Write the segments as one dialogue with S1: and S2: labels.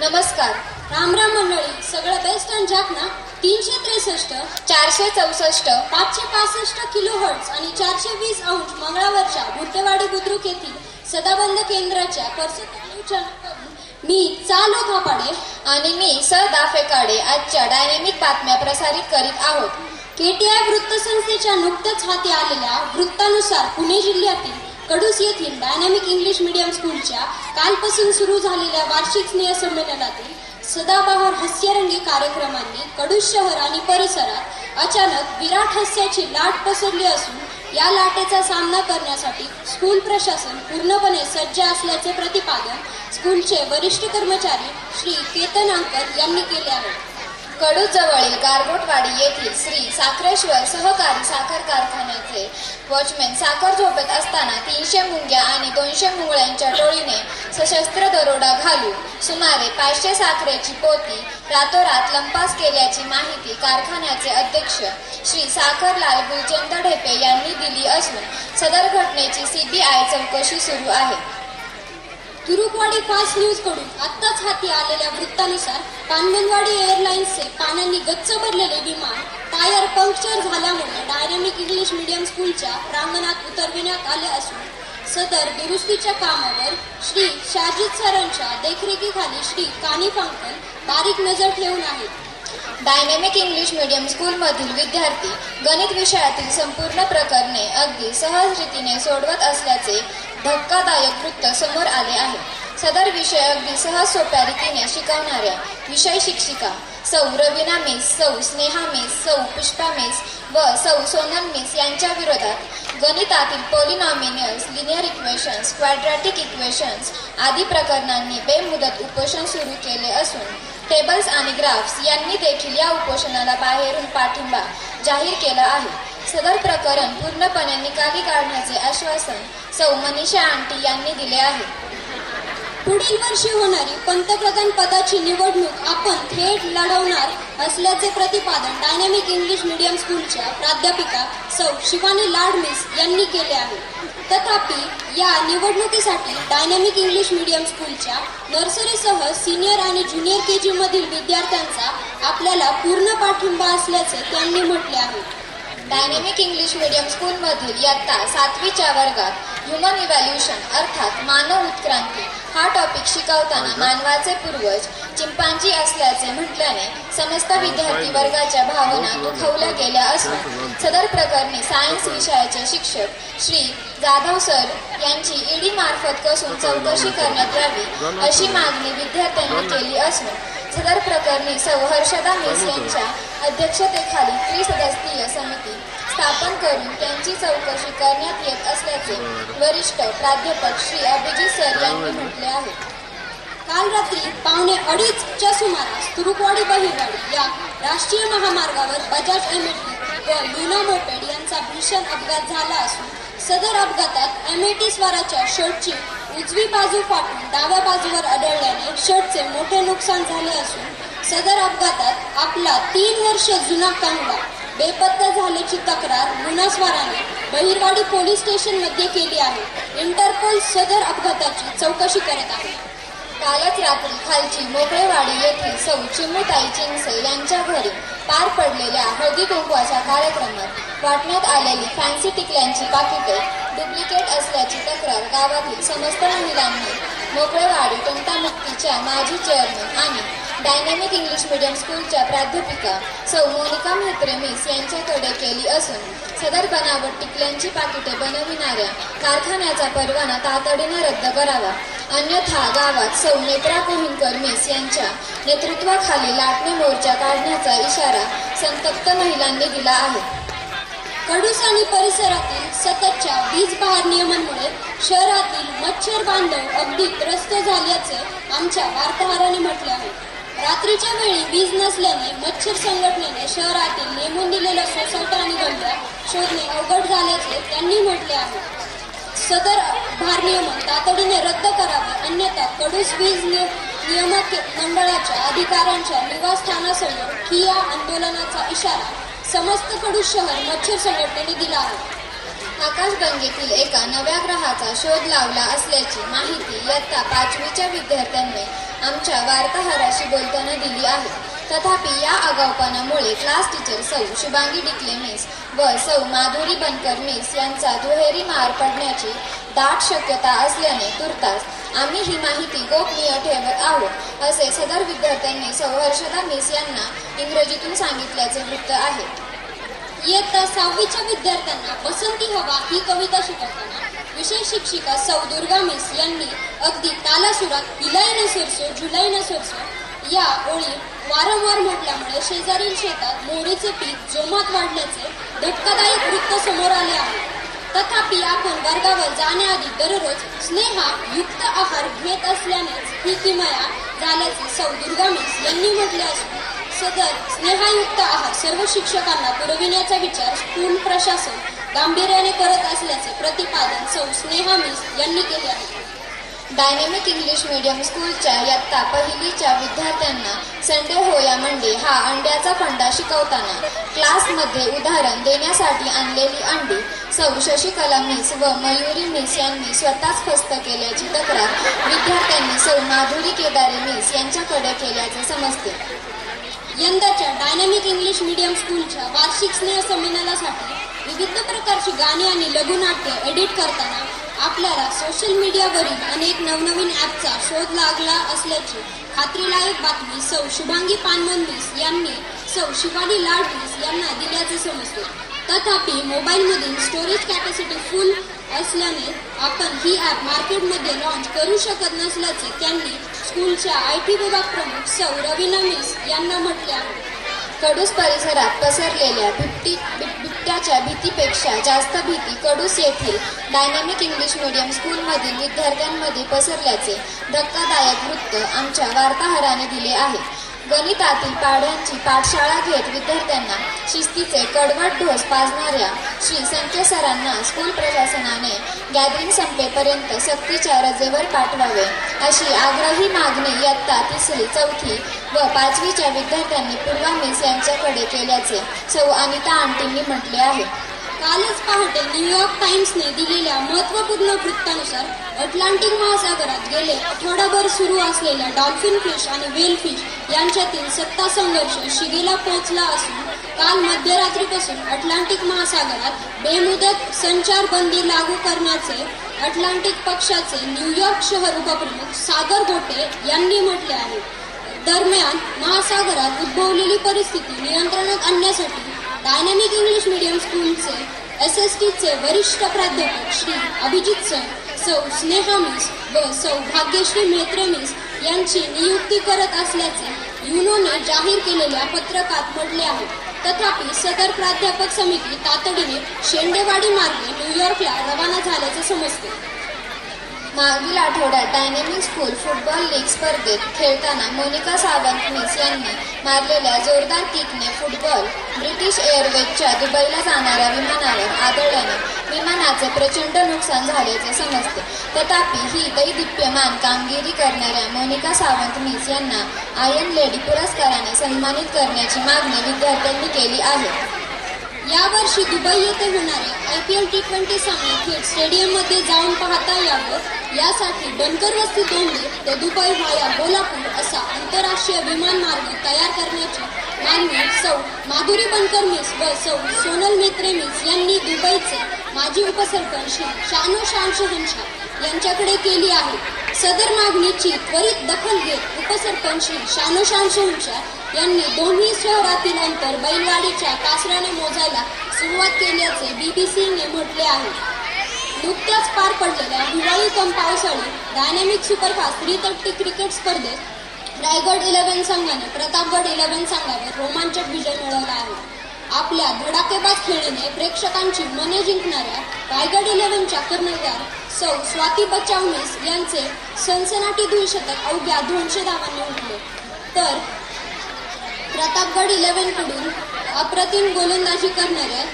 S1: नमस्कार.
S2: रामराम मंडळी. सगळं बेस्ट आणि ना 363,
S1: 464,
S2: 565 किलोहर्ट्ज आणि 420 अंश मंगळावरच्या बुद्धवाडी बुद्रुक येथील सदाबंद केंद्राच्या मी चालू थापाडे
S1: आणि मी दाफेकाडे आजच्या डायनेमिक बातम्या प्रसारित करीत आहोत.
S2: केटीआय वृत्तसंस्थेच्या नुकत्याच हाती आलेल्या वृत्तानुसार पुणे जिल्ह्यातील कडूस येथील डायनॅमिक इंग्लिश मीडियम स्कूलच्या कालपासून सुरू झालेल्या वार्षिक स्नेहसंमेलनातील सदाबहार हास्यरंगी कार्यक्रमांनी कडूस शहर आणि परिसरात अचानक विराट हास्याची लाट पसरली असून या लाटेचा सामना करण्यासाठी स्कूल प्रशासन पूर्णपणे सज्ज असल्याचे प्रतिपादन स्कूलचे वरिष्ठ कर्मचारी श्री केतन अंकर यांनी केले आहे.
S1: कडूस जवळील गारगोटवाडी येथील श्री साखरेश्वर सहकारी साखर कारखान्याचे वॉचमॅन साखर झोपत असताना 300 मुंग्या आणि 200 मुंगळ्यांच्या टोळीने सशस्त्र दरोडा घालून सुमारे 500 साखरेची पोती रातोरात लंपास केल्याची माहिती कारखान्याचे अध्यक्ष श्री साखरलाल गुलचंद ढेपे यांनी दिली असून सदर घटनेची CBI चौकशी सुरू आहे.
S2: तुरुकवाडी फास्ट न्यूज कडून आत्ताच हाती आलेल्या वृत्तानुसार पानमनवाडी एअरलाइन्सचे पाण्याने गच्च भरलेले विमान टायर पंक्चर झाल्यामुळे डायनॅमिक इंग्लिश मीडियम स्कूलच्या प्रांगणात उतरविण्यात आले असून सदर दुरुस्तीच्या कामावर श्री शाजिद सरांच्या देखरेखीखाली श्री कानिफ अंकल बारीक नजर ठेवून आहेत.
S1: डायनॅमिक इंग्लिश मीडियम स्कूलमधील विद्यार्थी गणित विषयातील संपूर्ण प्रकरणे अगदी सहज रीतीने सोडवत असल्याचे धक्कादायक वृत्त समोर आले आहे. सदर विषय अगदी सहज सोप्या रीतीने शिकवणाऱ्या विषय शिक्षिका सौ रवीना मिस, सौ स्नेहा मिस, सौ पुष्पा मिस व सौ सोनल मिस यांच्या विरोधात गणितातील पॉलिनॉमिनल्स, लिनियर इक्वेशन्स, क्वाड्रॅटिक इक्वेशन्स आदी प्रकरणांनी बेमुदत उपोषण सुरू केले असून टेबल्स आणि ग्राफ्स यांनी देखील या उपोषणाला बाहेरून पाठिंबा जाहीर केला आहे. सदर प्रकरण पूर्णपणे निकाली काढण्याचे आश्वासन सौ मनीषा आंटी यांनी दिले आहे.
S2: पुढील वर्षी होणारी पंतप्रधान पदाची निवडणूक आपण थेट लढवणार असल्याचे प्रतिपादन डायनॅमिक इंग्लिश मीडियम स्कूलच्या प्राध्यापिका सौ शिवानी लाडमिस यांनी केले आहे. तथापि या निवडणुकीसाठी डायनॅमिक इंग्लिश मीडियम स्कूलच्या नर्सरीसह सिनियर आणि ज्युनियर KG मधील विद्यार्थ्यांचा आपल्याला पूर्ण पाठिंबा असल्याचे त्यांनी म्हटले आहे.
S1: डायनॅमिक इंग्लिश मीडियम स्कूलमधील इयत्ता 7वीच्या वर्गात ह्युमन इव्हॅल्युशन अर्थात मानव उत्क्रांती हा टॉपिक शिकवताना मानवाचे पूर्वज चिंपांजी असल्याचे म्हटल्याने समस्त विद्यार्थी वर्गाच्या भावना दुखावल्या गेल्या असून सदर प्रकरणी सायन्स विषयाचे शिक्षक श्री जाधव सर यांची ED मार्फत कसून चौकशी करण्यात यावी अशी मागणी विद्यार्थ्यांनी केली असून सदर प्रकरणी सौ हर्षदा मिस यांच्या अध्यक्षतेखाली त्रिसदस्यीय समिती स्थापन करून त्यांची चौकशी करण्यात येत असल्याचे वरिष्ठ प्राध्यापक श्री अभिजित सर यांनी म्हटले आहे.
S2: काल रात्री 2:15च्या सुमारास तुरुकवाडी बहिरवाडी या राष्ट्रीय महामार्गावर बजाज MAT व लुना मोपेड यांचा भीषण अपघात झाला असून सदर अपघातात MAT स्वाराच्या शर्टची उजवी बाजू फाटून डाव्या बाजूवर आढळल्याने शर्टचे मोठे नुकसान झाले असून सदर अपघातात आपला 3 वर्ष जुना कंगवा बेपत्ता झाल्याची तक्रार लुनास्वाराने बहिरवाडी पोलीस स्टेशन मध्ये केली आहे. इंटरपोल सदर अपघाताची चौकशी करत आहे.
S1: कालच रात्री खालची मोकळेवाडी येथील सौ चिमुताई चिंगसे यांच्या घरी पार पडलेल्या हळदी कुंकवाच्या कार्यक्रमात वाटण्यात आलेली फॅन्सी टिकल्यांची पाकिटे डुप्लिकेट असल्याची तक्रार गावातील समस्त महिलांनी मोकळेवाडी तंटामुक्तीच्या माजी चेअरमन आणि डायनॅमिक इंग्लिश मीडियम स्कूलच्या प्राध्यापिका सौ मोनिका म्हेत्रे मिस यांच्याकडे केली असून सदर बनावट टिकल्यांची पाकिटे बनविणाऱ्या कारखान्याचा परवाना तातडीने रद्द करावा अन्यथा गावात सौ नेत्रा कोहिनकर मिस यांच्या नेतृत्वाखाली लाटणे मोर्चा काढण्याचा इशारा संतप्त महिलांनी दिला आहे.
S2: कडूस आणि परिसरातील सततच्या वीज बहार नियमांमुळे शहरातील मच्छर बांधव अगदी त्रस्त झाल्याचे आमच्या वार्ताहराने म्हटले आहे. रात्रीच्या वेळी वीज नसल्याने मच्छर संघटनेने शहरातील नेमून दिलेल्या सोसायट्या आणि गल्ल्या शोधणे अवघड झाल्याचे त्यांनी म्हटले आहे. सदर भारनियमन तातडीने रद्द करावे अन्यथा कडूस वीज नियामक मंडळाच्या अधिकाऱ्यांच्या निवासस्थानासमोर ठिय्या आंदोलनाचा इशारा समस्त कडूस शहर मच्छर संघटनेने दिला आहे.
S1: आकाशगंगेतील एका नव्या ग्रहाचा शोध लावला असल्याची माहिती इयत्ता 5वीच्या विद्यार्थ्यांनी आमच्या वार्ताहराशी बोलताना दिली आहे. तथापि या आगाऊपणामुळे क्लास टीचर सौ शुभांगी डिकले मिस व सौ माधुरी बनकर मिस यांचा दुहेरी मार पडण्याची दाट शक्यता असल्याने तुर्तास आम्ही ही माहिती गोपनीय ठेवत आहोत असे सदर विद्यार्थ्यांनी सौ हर्षदा मिस यांना इंग्रजीतून सांगितल्याचे वृत्त आहे.
S2: इयत्ता 6वीच्या विद्यार्थ्यांना बसंती हवा ही कविता शिकवताना विषय शिक्षिका सौ दुर्गा मिस यांनी अगदी तालासुरात हिलाई न सरसो जुलाई न सरसो या ओळी वारंवार म्हटल्यामुळे शेजारील शेतात मोहरीचे पीक जोमात वाढल्याचे धक्कादायक वृत्त समोर आले आहे. तथापि आपण वर्गावर जाण्याआधी दररोज स्नेहा युक्त आहार घेत असल्यानेच ही किमया झाल्याचे सौ दुर्गा मिस यांनी म्हटले असून सदर स्नेहायुक्त आहार सर्व शिक्षकांना पुरविण्याचा विचार स्कूल प्रशासन गांभीर्याने करत असल्याचे प्रतिपादन सौ स्नेहा मिस यांनी केले आहे.
S1: डायनॅमिक इंग्लिश मीडियम स्कूलच्या इयत्ता पहिलीच्या विद्यार्थ्यांना संडे हो या मंडे हा अंड्याचा फंडा शिकवताना क्लासमध्ये उदाहरण देण्यासाठी आणलेली अंडी सौ शशिकला मिस व मयुरी मिस यांनी स्वतःच फस्त केल्याची तक्रार विद्यार्थ्यांनी सौ माधुरी केदारे मिस यांच्याकडे केल्याचे समजते.
S2: यंदाच्या डायनॅमिक इंग्लिश मीडियम स्कूलच्या वार्षिक स्नेह संमेलनासाठी विविध प्रकारची गाणी आणि लघुनाट्य एडिट करताना आपल्याला सोशल मीडियावरील अनेक नवनवीन ॲपचा शोध लागला असल्याची खात्रीलायक बातमी सौ शुभांगी पानमन मिस यांनी सौ शिवानी लाड मिस यांना दिल्याचे समजते. तथापि मोबाईलमधील स्टोरेज कॅपॅसिटी फुल असल्याने आपण ही ॲप मार्केटमध्ये लॉन्च करू शकत नसल्याचे त्यांनी स्कूलच्या IT विभाग प्रमुख सौ रवीना मिस यांना म्हटले आहे.
S1: कडूस परिसरात पसरलेल्या बिबट्याच्या भीतीपेक्षा जास्त भीती कडूस येथील डायनॅमिक इंग्लिश मीडियम स्कूलमधील विद्यार्थ्यांमध्ये पसरल्याचे धक्कादायक वृत्त आमच्या वार्ताहराने दिले आहे. गणितातील पाढ्यांची पाठशाळा घेत विद्यार्थ्यांना शिस्तीचे कडवट ढोस पाजणाऱ्या श्री संख्य सरांना स्कूल प्रशासनाने गॅदरिंग संपेपर्यंत सक्तीच्या रजेवर पाठवावे अशी आग्रही मागणी इयत्ता 3री, 4थी व 5वीच्या विद्यार्थ्यांनी पूर्वा मिस यांच्याकडे केल्याचे सौ अनिता आंटींनी म्हटले आहे.
S2: कालच पहाटे न्यूयॉर्क टाइम्सने दिलेल्या महत्त्वपूर्ण वृत्तानुसार अटलांटिक महासागरात गेले आठवडाभर सुरू असलेल्या डॉल्फिन फिश आणि व्हेल फिश यांच्यातील सत्ता संघर्ष शिगेला पोहोचला असून काल मध्यरात्रीपासून अटलांटिक महासागरात बेमुदत संचारबंदी लागू करण्याचे अटलांटिक पक्षाचे न्यूयॉर्क शहर उपप्रमुख सागर गोटे यांनी म्हटले आहे. दरम्यान महासागरात उद्भवलेली परिस्थिती नियंत्रणात आणण्यासाठी डायनॅमिक इंग्लिश मीडियम स्कूलचे SSTचे वरिष्ठ प्राध्यापक श्री अभिजित सर, सौ स्नेहा मिस व सौ भाग्यश्री म्हेत्रे मिस यांची नियुक्ती करत असल्याचे युनोने जाहीर केलेल्या पत्रकात म्हटले आहे. तथापि सदर प्राध्यापक समिती तातडीने शेंडेवाडी मार्गे न्यूयॉर्कला रवाना झाल्याचे समजते.
S1: मागील आठवड्यात डायनॅमिक स्कूल फुटबॉल लीग स्पर्धेत खेळताना मोनिका सावंत मिस यांनी मारलेल्या जोरदार किकने फुटबॉल ब्रिटिश एअरवेजच्या दुबईला जाणाऱ्या विमानावर आदळल्याने विमानाचे प्रचंड नुकसान झाल्याचे समजते. तथापि ही दैदिप्यमान कामगिरी करणाऱ्या मोनिका सावंत मिस यांना आयर्न लेडी पुरस्काराने सन्मानित करण्याची मागणी विद्यार्थ्यांनी केली आहे.
S2: यावर्षी दुबई येथे होणारे IPL T20 सामने थेट स्टेडियममध्ये जाऊन पाहता यावं यासाठी बनकर वस्ती दोंडे ते दुबई व्हाया कोल्हापूर असा आंतरराष्ट्रीय विमानमार्ग तयार करण्याची मागणी सौ माधुरी बनकर मिस व सौ सोनल म्हेत्रे मिस यांनी दुबईचे माजी उपसरपंच श्री शानू शहनशाह यांच्याकडे केली आहे. सदर मागणीची त्वरित दखल घेत उपसरपंच श्री शानू शहनशाह यांनी दोन्ही शहरातील अंतर बैलगाडीच्या कासऱ्याने मोजायला सुरुवात केल्याचे BBCने म्हटले आहे. नुकत्याच पार पडलेल्या हिवाळी कम पावसाळी डायनॅमिक सुपरफास्ट 330 क्रिकेट स्पर्धेत रायगड 11 संघाने प्रतापगड 11 संघावर रोमांचक विजय मिळवला आहे. आपल्या धडाकेबाज खेळीने प्रेक्षकांची मने जिंकणाऱ्या रायगड 11च्या कर्णधार सौ स्वाती बचाव मिस यांचे सनसनाटी द्विशतक अवघ्या 200 धावांनी उठले, तर प्रतापगड 11 कडून अप्रतिम गोलंदाजी करणाऱ्या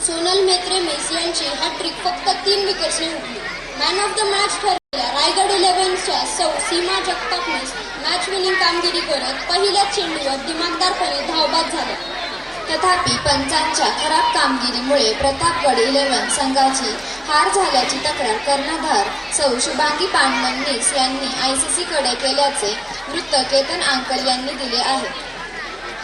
S2: सोनल म्हेत्रे मिस यांची हॅट्रिक फक्त 3 विकेट्सने उठली. मॅन ऑफ द मॅच ठरलेल्या रायगड 11च्या सौ सीमा जगताप मिस मॅच विनिंग कामगिरी करत पहिल्याच चेंडूवर दिमागदारपणे धावबाद झाल्या.
S1: तथापि पंचांच्या खराब कामगिरीमुळे प्रतापगड 11 संघाची हार झाल्याची तक्रार कर्णधार सौ शुभांगी पाणमनीस यांनी ICC कडे केल्याचे वृत्त केतन अंकल यांनी दिले आहे.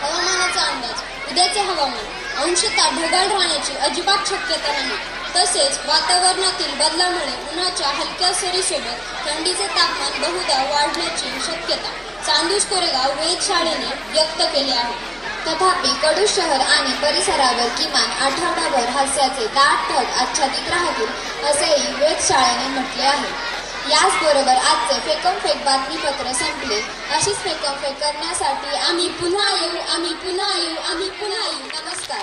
S2: हवामानाचा अंदाज. उद्याचे हवामान अंशतः ढगाळ राहण्याची अजिबात शक्यता नाही. तसेच वातावरणातील बदलामुळे उन्हाच्या हलक्या सरीसोबत थंडीचे तापमान बहुधा वाढण्याची शक्यता चांदूस कोरेगाव वेधशाळेने व्यक्त केली आहे.
S1: तथापि कडू शहर आणि परिसरावर किमान आठवडाभर हास्याचे दाट ढग आच्छादित राहतील असेही वेधशाळेने म्हटले आहे. याचबरोबर आजचे फेकमफेक बातमीपत्र संपले. अशीच फेकमफेक करण्यासाठी आम्ही पुन्हा येऊ. नमस्कार.